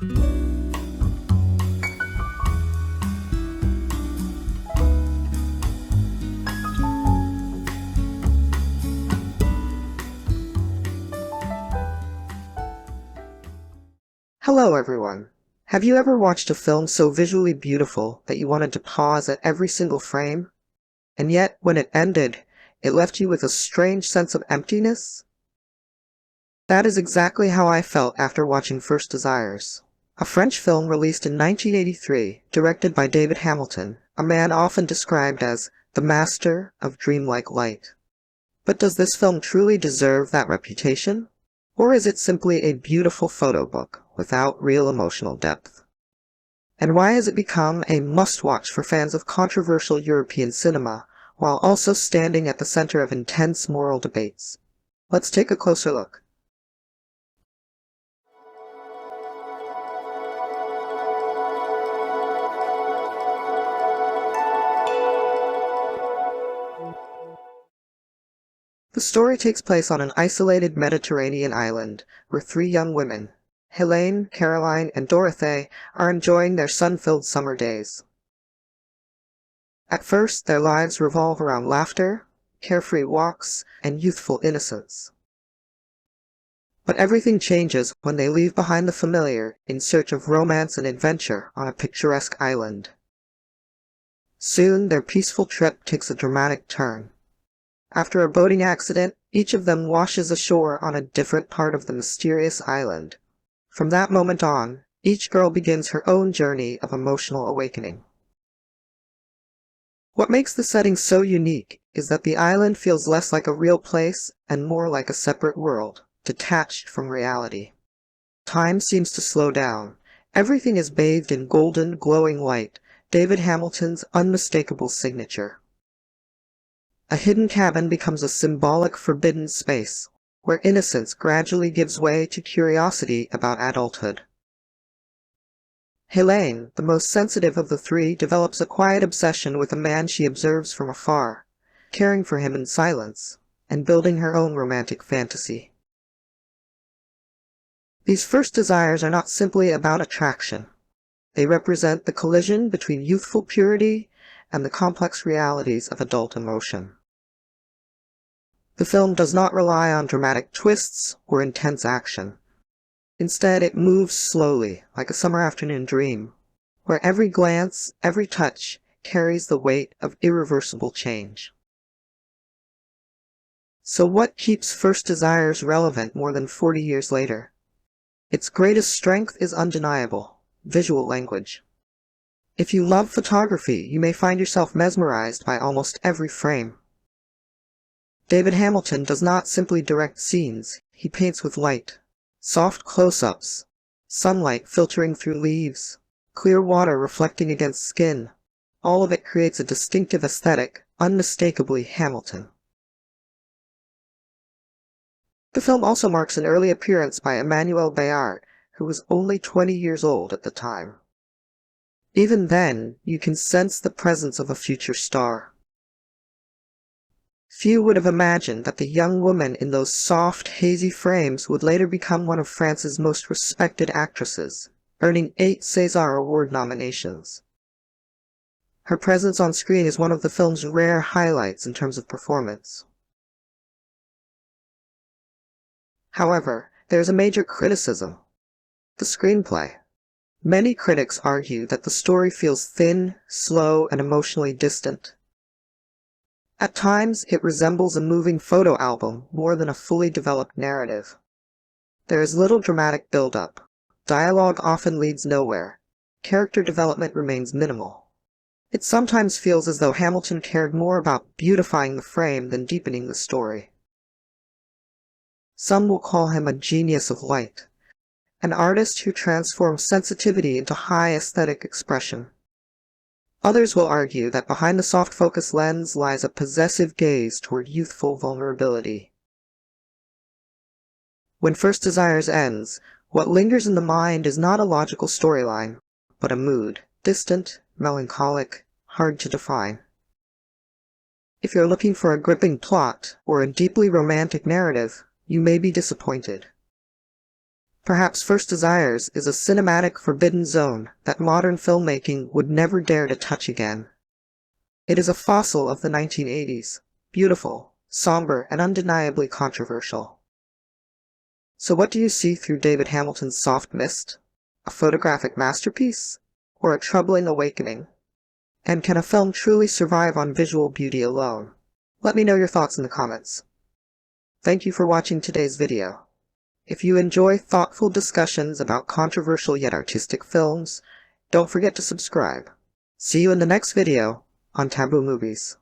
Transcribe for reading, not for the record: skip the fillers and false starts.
Hello, everyone. Have you ever watched a film so visually beautiful that you wanted to pause at every single frame? And yet, when it ended, it left you with a strange sense of emptiness? That is exactly how I felt after watching First Desires, a French film released in 1983, directed by David Hamilton, a man often described as the master of dreamlike light. But does this film truly deserve that reputation? Or is it simply a beautiful photo book without real emotional depth? And why has it become a must-watch for fans of controversial European cinema, while also standing at the center of intense moral debates? Let's take a closer look. The story takes place on an isolated Mediterranean island, where three young women, Helene, Caroline, and Dorothée, are enjoying their sun-filled summer days. At first, their lives revolve around laughter, carefree walks, and youthful innocence. But everything changes when they leave behind the familiar in search of romance and adventure on a picturesque island. Soon, their peaceful trip takes a dramatic turn. After a boating accident, each of them washes ashore on a different part of the mysterious island. From that moment on, each girl begins her own journey of emotional awakening. What makes the setting so unique is that the island feels less like a real place and more like a separate world, detached from reality. Time seems to slow down. Everything is bathed in golden, glowing light, David Hamilton's unmistakable signature. A hidden cabin becomes a symbolic forbidden space, where innocence gradually gives way to curiosity about adulthood. Helene, the most sensitive of the three, develops a quiet obsession with a man she observes from afar, caring for him in silence, and building her own romantic fantasy. These first desires are not simply about attraction. They represent the collision between youthful purity and the complex realities of adult emotion. The film does not rely on dramatic twists or intense action. Instead, it moves slowly, like a summer afternoon dream, where every glance, every touch, carries the weight of irreversible change. So what keeps First Desires relevant more than 40 years later? Its greatest strength is undeniable: visual language. If you love photography, you may find yourself mesmerized by almost every frame. David Hamilton does not simply direct scenes, he paints with light. Soft close-ups, sunlight filtering through leaves, clear water reflecting against skin. All of it creates a distinctive aesthetic, unmistakably Hamilton. The film also marks an early appearance by Emmanuelle Béart, who was only 20 years old at the time. Even then, you can sense the presence of a future star. Few would have imagined that the young woman in those soft, hazy frames would later become one of France's most respected actresses, earning 8 César Award nominations. Her presence on screen is one of the film's rare highlights in terms of performance. However, there is a major criticism: the screenplay. Many critics argue that the story feels thin, slow, and emotionally distant. At times, it resembles a moving photo album more than a fully developed narrative. There is little dramatic build-up. Dialogue often leads nowhere. Character development remains minimal. It sometimes feels as though Hamilton cared more about beautifying the frame than deepening the story. Some will call him a genius of light, an artist who transforms sensitivity into high aesthetic expression. Others will argue that behind the soft focus lens lies a possessive gaze toward youthful vulnerability. When First Desires ends, what lingers in the mind is not a logical storyline, but a mood, distant, melancholic, hard to define. If you're looking for a gripping plot or a deeply romantic narrative, you may be disappointed. Perhaps First Desires is a cinematic forbidden zone that modern filmmaking would never dare to touch again. It is a fossil of the 1980s, beautiful, somber, and undeniably controversial. So what do you see through David Hamilton's Soft Mist? A photographic masterpiece? Or a troubling awakening? And can a film truly survive on visual beauty alone? Let me know your thoughts in the comments. Thank you for watching today's video. If you enjoy thoughtful discussions about controversial yet artistic films, don't forget to subscribe. See you in the next video on Taboo Movies.